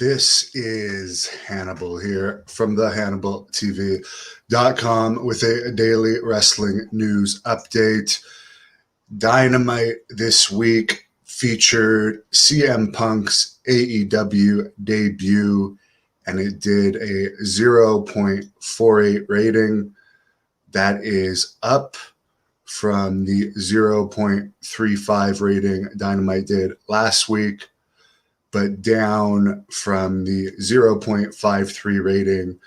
This is Hannibal here from the HannibalTV.com with a daily wrestling news update. Dynamite this week featured CM Punk's AEW debut, and it did a 0.48 rating. That is up from the 0.35 rating Dynamite did last week, but down from the 0.53 rating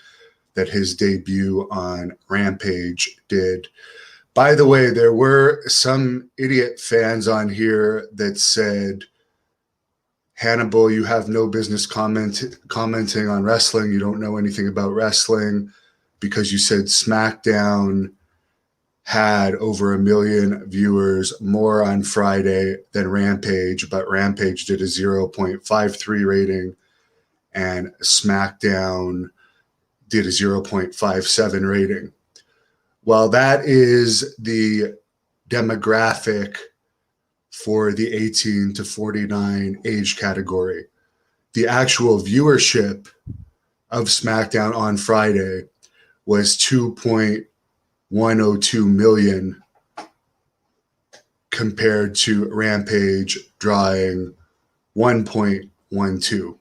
that his debut on Rampage did. By the way, there were some idiot fans on here that said, Hannibal, you have no business commenting on wrestling. You don't know anything about wrestling because you said SmackDown had over 1 million viewers more on Friday than Rampage, but Rampage did a 0.53 rating and SmackDown did a 0.57 rating. Well, that is the demographic for the 18 to 49 age category. The actual viewership of SmackDown on Friday was 2.102 million compared to Rampage drawing 1.12.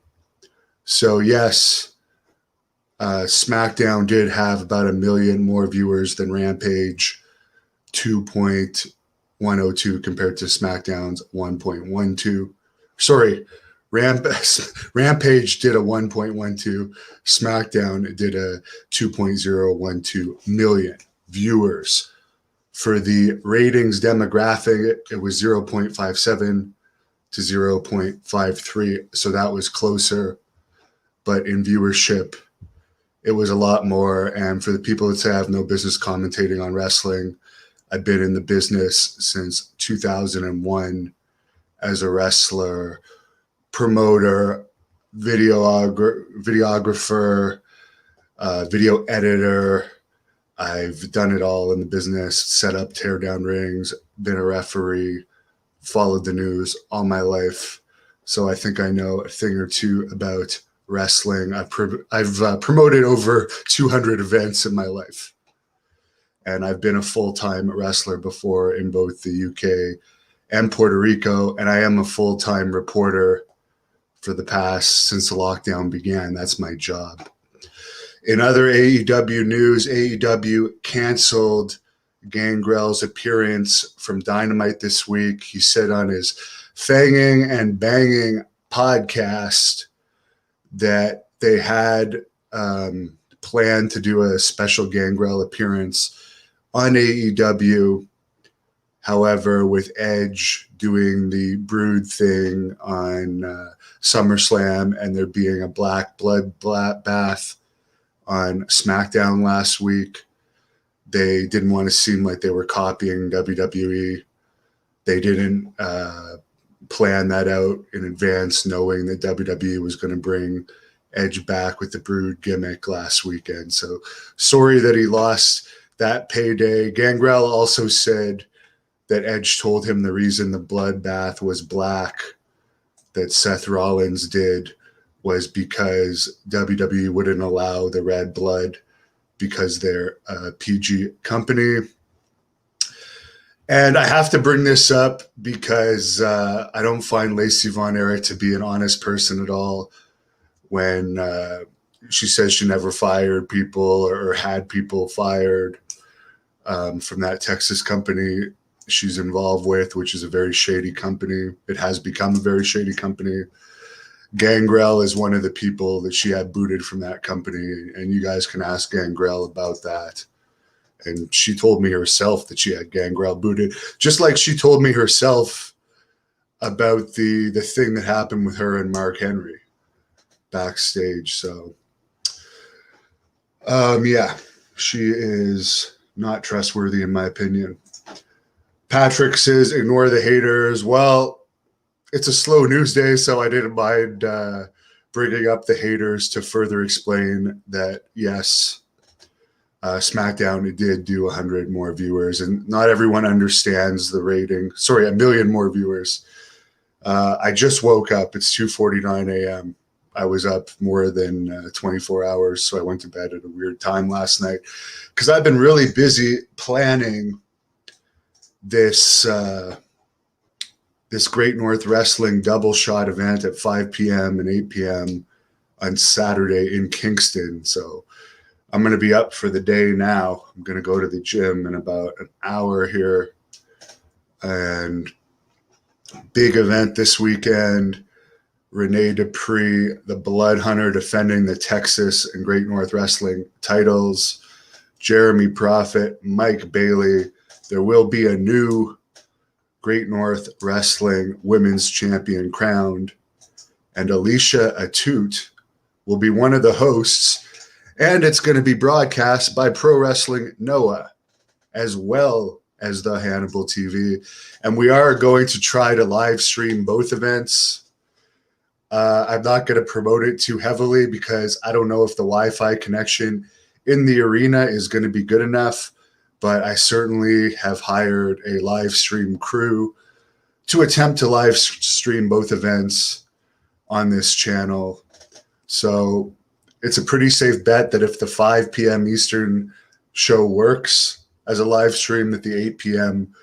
So yes, SmackDown did have about 1 million more viewers than Rampage, 2.102 compared to SmackDown's 1.12. Sorry, Rampage did a 1.12. SmackDown did a 2.012 million viewers. For the ratings demographic, it was 0.57 to 0.53, so that was closer. But in viewership, it was a lot more. And for the people that say I have no business commentating on wrestling, I've been in the business since 2001 as a wrestler, promoter, videographer, video editor. I've done it all in the business, set up, tear down rings, been a referee, followed the news all my life. So I think I know a thing or two about wrestling. I've promoted over 200 events in my life. And I've been a full-time wrestler before in both the UK and Puerto Rico. And I am a full-time reporter for the past, since the lockdown began. That's my job. In other AEW news, AEW canceled Gangrel's appearance from Dynamite this week. He said on his Fanging and Banging podcast that they had planned to do a special Gangrel appearance on AEW. However, with Edge doing the Brood thing on SummerSlam and there being a black blood bath on SmackDown last week, they didn't want to seem like they were copying WWE. They didn't plan that out in advance, knowing that WWE was going to bring Edge back with the Brood gimmick last weekend. So sorry that he lost that payday. Gangrel also said that Edge told him the reason the bloodbath was black that Seth Rollins did was because WWE wouldn't allow the red blood because they're a PG company. And I have to bring this up because I don't find Lacey Von Erich to be an honest person at all when she says she never fired people or had people fired from that Texas company she's involved with, which is a very shady company. It has become a very shady company. Gangrel is one of the people that she had booted from that company, and you guys can ask Gangrel about that. And she told me herself that she had Gangrel booted, just like she told me herself about the thing that happened with her and Mark Henry backstage. So, yeah, she is not trustworthy in my opinion. Patrick says, ignore the haters. Well, it's a slow news day, so I didn't mind bringing up the haters to further explain that, yes, SmackDown did do 100 more viewers, and not everyone understands the rating. Sorry, 1 million more viewers. I just woke up. It's 2:49 a.m. I was up more than 24 hours, so I went to bed at a weird time last night because I've been really busy planning this this Great North Wrestling double shot event at 5 p.m. and 8 p.m. on Saturday in Kingston. So I'm going to be up for the day now. I'm going to go to the gym in about an hour here. And big event this weekend. Renee Dupree, the Blood Hunter, defending the Texas and Great North Wrestling titles. Jeremy Prophet, Mike Bailey. There will be a new Great North Wrestling Women's Champion crowned. And Alicia Atut will be one of the hosts. And it's going to be broadcast by Pro Wrestling Noah as well as the Hannibal TV. And we are going to try to live stream both events. I'm not going to promote it too heavily because I don't know if the Wi-Fi connection in the arena is going to be good enough, but I certainly have hired a live stream crew to attempt to live stream both events on this channel. So it's a pretty safe bet that if the 5 p.m. Eastern show works as a live stream, that the 8 p.m.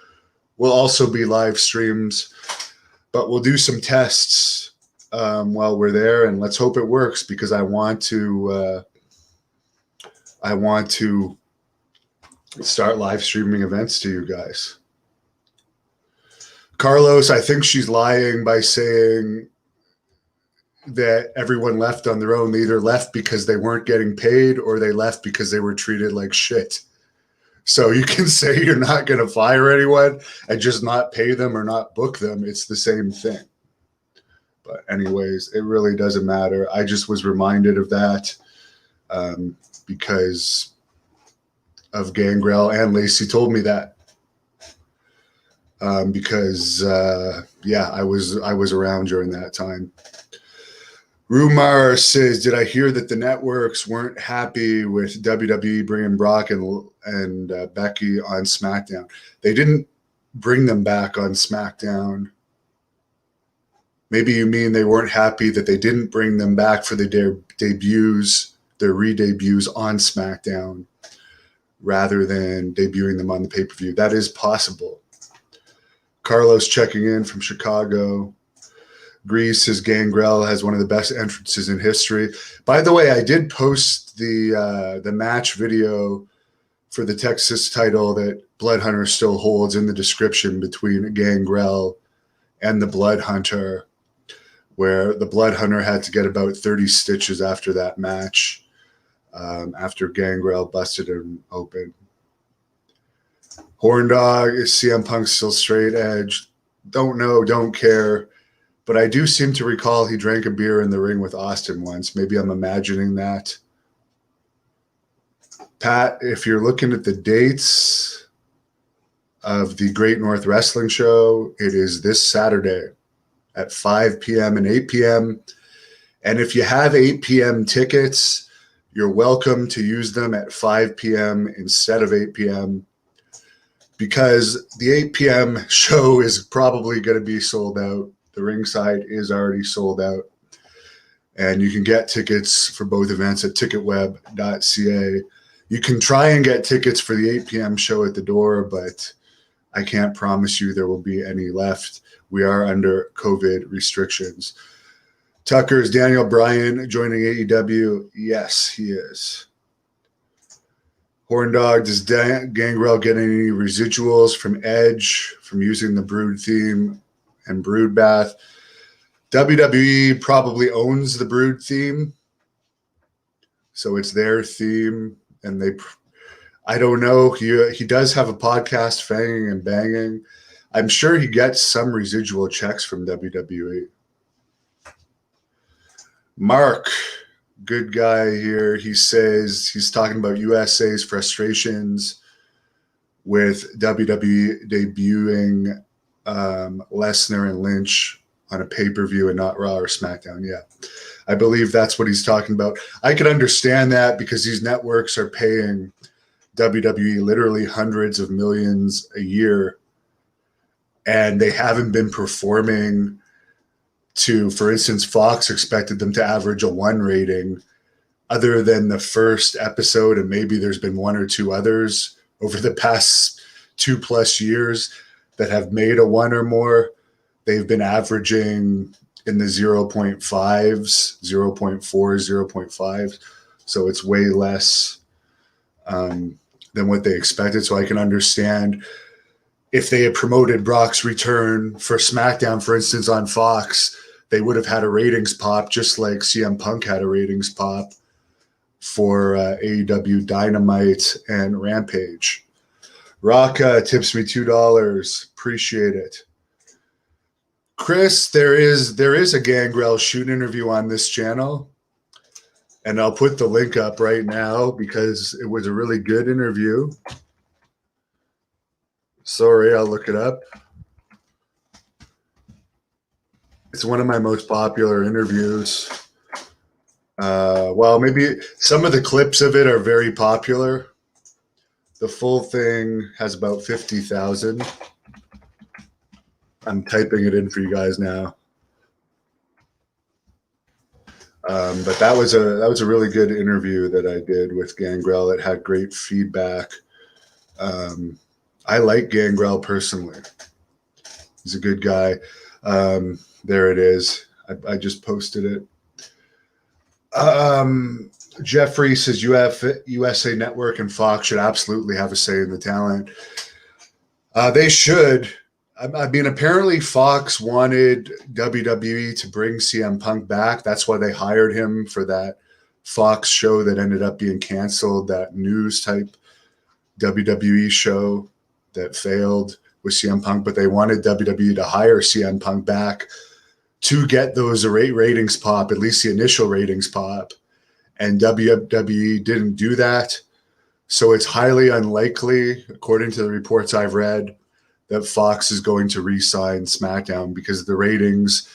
will also be live streams, but we'll do some tests while we're there, and let's hope it works because I want to start live streaming events to you guys. Carlos, I think she's lying by saying that everyone left on their own. They either left because they weren't getting paid or they left because they were treated like shit. So you can say you're not going to fire anyone and just not pay them or not book them. It's the same thing. But anyways, it really doesn't matter. I just was reminded of that because of Gangrel, and Lacey told me that because I was around during that time. Rumar says, did I hear that the networks weren't happy with WWE bringing Brock and Becky on SmackDown? They didn't bring them back on SmackDown. Maybe you mean they weren't happy that they didn't bring them back for their re-debuts on SmackDown rather than debuting them on the pay-per-view. That is possible. Carlos checking in from Chicago. Greece says Gangrel has one of the best entrances in history. By the way, I did post the match video for the Texas title that Blood Hunter still holds in the description between Gangrel and the Blood Hunter, where the Blood Hunter had to get about 30 stitches after that match, after Gangrel busted him open. Horn Dog, is CM Punk still straight edge? Don't know, don't care. But I do seem to recall he drank a beer in the ring with Austin once. Maybe I'm imagining that. Pat, if you're looking at the dates of the Great North Wrestling Show, it is this Saturday at 5 p.m. and 8 p.m. And if you have 8 p.m. tickets, you're welcome to use them at 5 p.m. instead of 8 p.m. because the 8 p.m. show is probably going to be sold out. The ringside is already sold out. And you can get tickets for both events at ticketweb.ca. You can try and get tickets for the 8 p.m. show at the door, but I can't promise you there will be any left. We are under COVID restrictions. Tucker, is Daniel Bryan joining AEW? Yes, he is. Horn Dog, does Gangrel get any residuals from Edge from using the Brood theme and Brood Bath? WWE probably owns the Brood theme, so it's their theme, and I don't know. He does have a podcast, Fanging and Banging. I'm sure he gets some residual checks from WWE. Mark, good guy here. He says he's talking about USA's frustrations with WWE debuting Lesnar and Lynch on a pay-per-view and not Raw or SmackDown. Yeah, I believe that's what he's talking about. I can understand that because these networks are paying WWE literally hundreds of millions a year, and they haven't been performing to, for instance, Fox expected them to average a 1 rating, other than the first episode, and maybe there's been 1 or 2 others over the past 2+ years that have made a 1 or more. They've been averaging in the 0.5s, 0.4, 0.5. So it's way less than what they expected. So I can understand if they had promoted Brock's return for SmackDown, for instance, on Fox, they would have had a ratings pop, just like CM Punk had a ratings pop for AEW Dynamite and Rampage. Raka tips me $2. Appreciate it. Chris, there is a Gangrel shoot interview on this channel, and I'll put the link up right now because it was a really good interview. Sorry, I'll look it up. It's one of my most popular interviews. Well, maybe some of the clips of it are very popular. The full thing has about 50,000. I'm typing it in for you guys now. But that was a really good interview that I did with Gangrel. It had great feedback. I like Gangrel personally. He's a good guy. There it is. I just posted it. Jeffrey says USA Network and Fox should absolutely have a say in the talent. They should. I mean, apparently Fox wanted WWE to bring CM Punk back. That's why they hired him for that Fox show that ended up being canceled, that news type WWE show that failed with CM Punk. But they wanted WWE to hire CM Punk back to get those ratings pop, at least the initial ratings pop. And WWE didn't do that. So it's highly unlikely, according to the reports I've read, that Fox is going to re-sign SmackDown because the ratings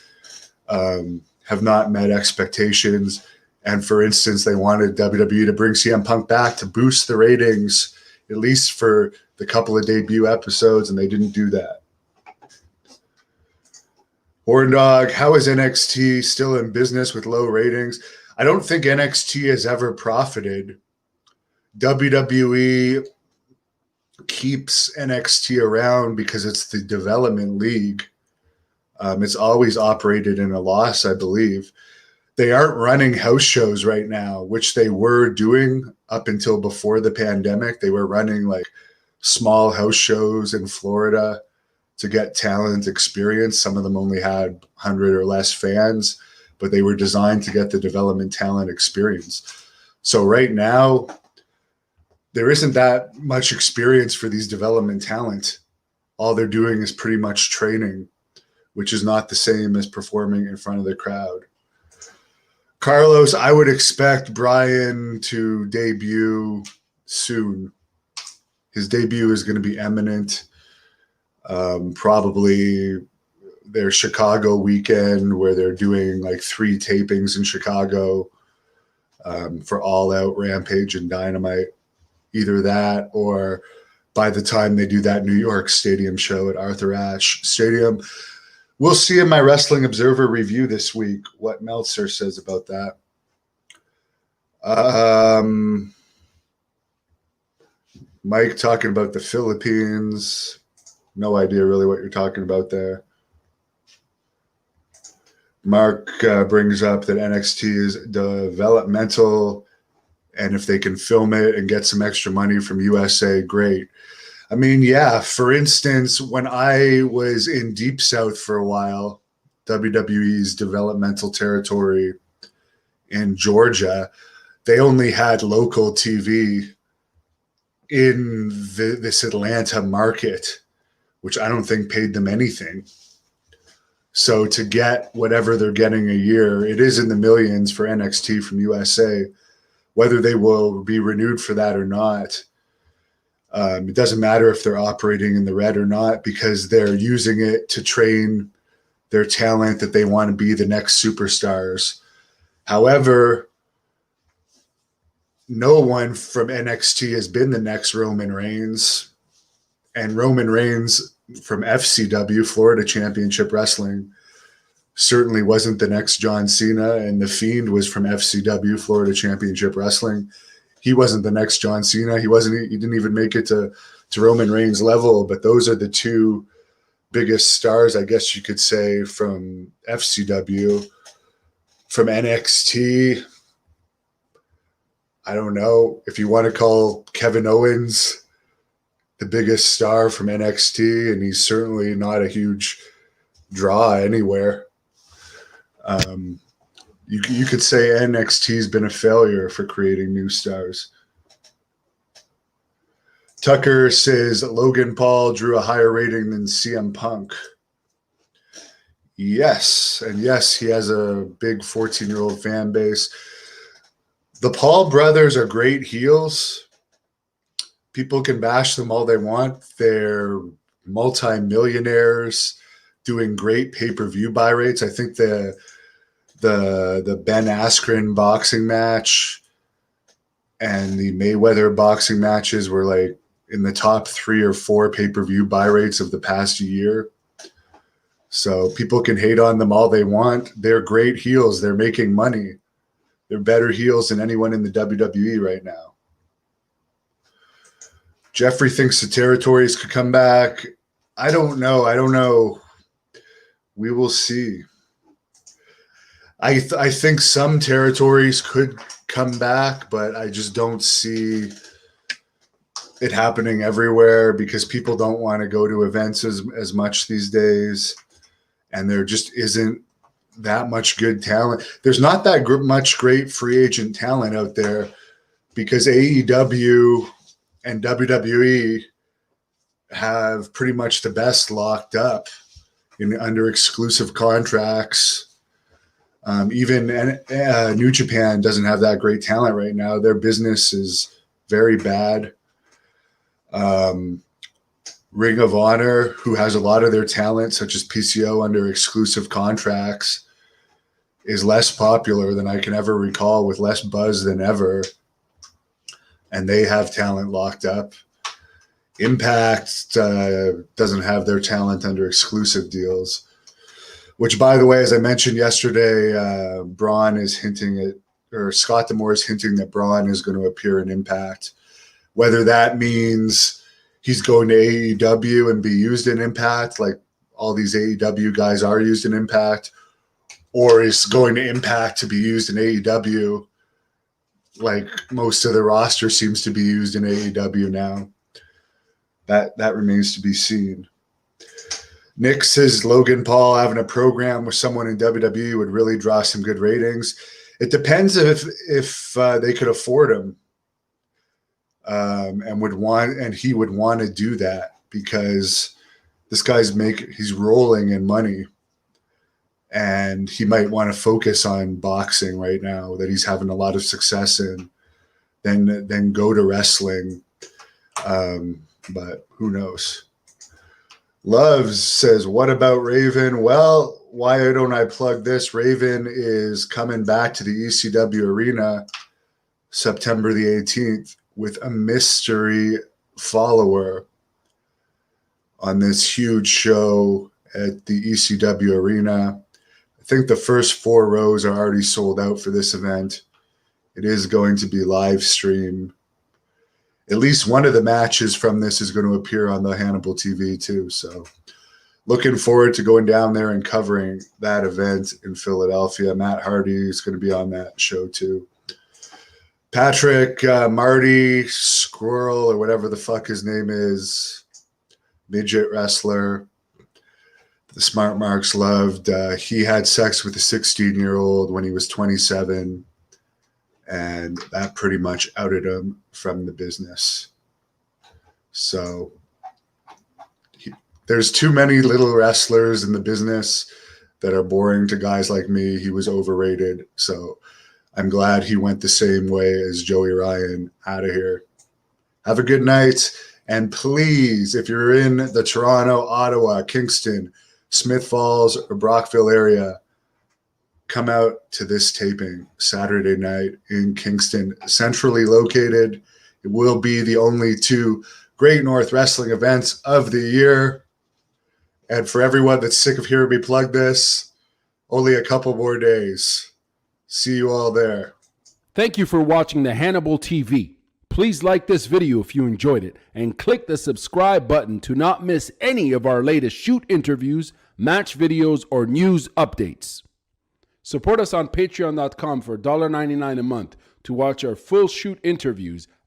have not met expectations. And for instance, they wanted WWE to bring CM Punk back to boost the ratings, at least for the couple of debut episodes, and they didn't do that. Horn Dog, how is NXT still in business with low ratings? I don't think NXT has ever profited. WWE keeps NXT around because it's the development league. It's always operated in a loss, I believe. They aren't running house shows right now, which they were doing up until before the pandemic. They were running like small house shows in Florida to get talent experience. Some of them only had 100 or less fans, but they were designed to get the development talent experience. So right now, there isn't that much experience for these development talent. All they're doing is pretty much training, which is not the same as performing in front of the crowd. Carlos, I would expect Bryan to debut soon. His debut is going to be imminent. Probably their Chicago weekend where they're doing like 3 tapings in Chicago for All Out, Rampage, and Dynamite. Either that or by the time they do that New York Stadium show at Arthur Ashe Stadium. We'll see in my Wrestling Observer review this week what Meltzer says about that. Mike talking about the Philippines. No idea really what you're talking about there. Mark brings up that NXT is developmental, and if they can film it and get some extra money from USA, great. I mean, yeah, for instance, when I was in Deep South for a while, WWE's developmental territory in Georgia, they only had local TV in this Atlanta market, which I don't think paid them anything. So to get whatever they're getting a year, it is in the millions for NXT from USA. Whether they will be renewed for that or not, it doesn't matter if they're operating in the red or not, because they're using it to train their talent that they want to be the next superstars. However, no one from NXT has been the next Roman Reigns. And Roman Reigns from FCW, Florida Championship Wrestling, certainly wasn't the next John Cena, and The Fiend was from FCW, Florida Championship Wrestling. He wasn't the next John Cena. He didn't even make it to Roman Reigns level, but those are the two biggest stars, I guess you could say, from FCW. From NXT, I don't know if you want to call Kevin Owens the biggest star from NXT, and he's certainly not a huge draw anywhere. You could say NXT's been a failure for creating new stars. Tucker says Logan Paul drew a higher rating than CM Punk. Yes, and yes, he has a big 14-year-old fan base. The Paul brothers are great heels. People can bash them all they want. They're multi-millionaires doing great pay-per-view buy rates. I think the Ben Askren boxing match and the Mayweather boxing matches were like in the top 3 or 4 pay-per-view buy rates of the past year. So people can hate on them all they want. They're great heels. They're making money. They're better heels than anyone in the WWE right now. Jeffrey thinks the territories could come back. I don't know. We will see. I think some territories could come back, but I just don't see it happening everywhere because people don't want to go to events as much these days. And there just isn't that much good talent. There's not that much great free agent talent out there because AEW and WWE have pretty much the best locked up under exclusive contracts. Even New Japan doesn't have that great talent right now. Their business is very bad. Ring of Honor, who has a lot of their talent, such as PCO, under exclusive contracts, is less popular than I can ever recall, with less buzz than ever. And they have talent locked up. Impact doesn't have their talent under exclusive deals, which, by the way, as I mentioned yesterday, Braun is hinting at, or Scott D'Amore is hinting that Braun is going to appear in Impact. Whether that means he's going to AEW and be used in Impact, like all these AEW guys are used in Impact, or is going to Impact to be used in AEW, like most of the roster seems to be used in AEW now. That remains to be seen. Nick says Logan Paul having a program with someone in WWE would really draw some good ratings. It depends if they could afford him. And he would want to do that because this guy's he's rolling in money, and he might want to focus on boxing right now that he's having a lot of success in, then go to wrestling. But who knows? Loves says, what about Raven? Well, why don't I plug this? Raven is coming back to the ECW arena September the 18th with a mystery follower on this huge show at the ECW arena. I think the first 4 rows are already sold out for this event. It is going to be live stream. At least one of the matches from this is going to appear on the Hannibal TV too. So looking forward to going down there and covering that event in Philadelphia. Matt Hardy is going to be on that show too. Patrick, Marty, Squirrel, or whatever the fuck his name is, midget wrestler, the Smart Marks loved. He had sex with a 16-year-old when he was 27, and that pretty much outed him from the business. So there's too many little wrestlers in the business that are boring to guys like me. He was overrated. So I'm glad he went the same way as Joey Ryan. Out of here. Have a good night. And please, if you're in the Toronto, Ottawa, Kingston, Smith Falls, or Brockville area, come out to this taping Saturday night in Kingston, centrally located. It will be the only 2 Great North Wrestling events of the year. And for everyone that's sick of hearing me plug this, Only a couple more days. See you all there. Thank you for watching the Hannibal TV. Please like this video if you enjoyed it and click the subscribe button to not miss any of our latest shoot interviews, match videos, or news updates. Support us on patreon.com for $1.99 a month to watch our full shoot interviews,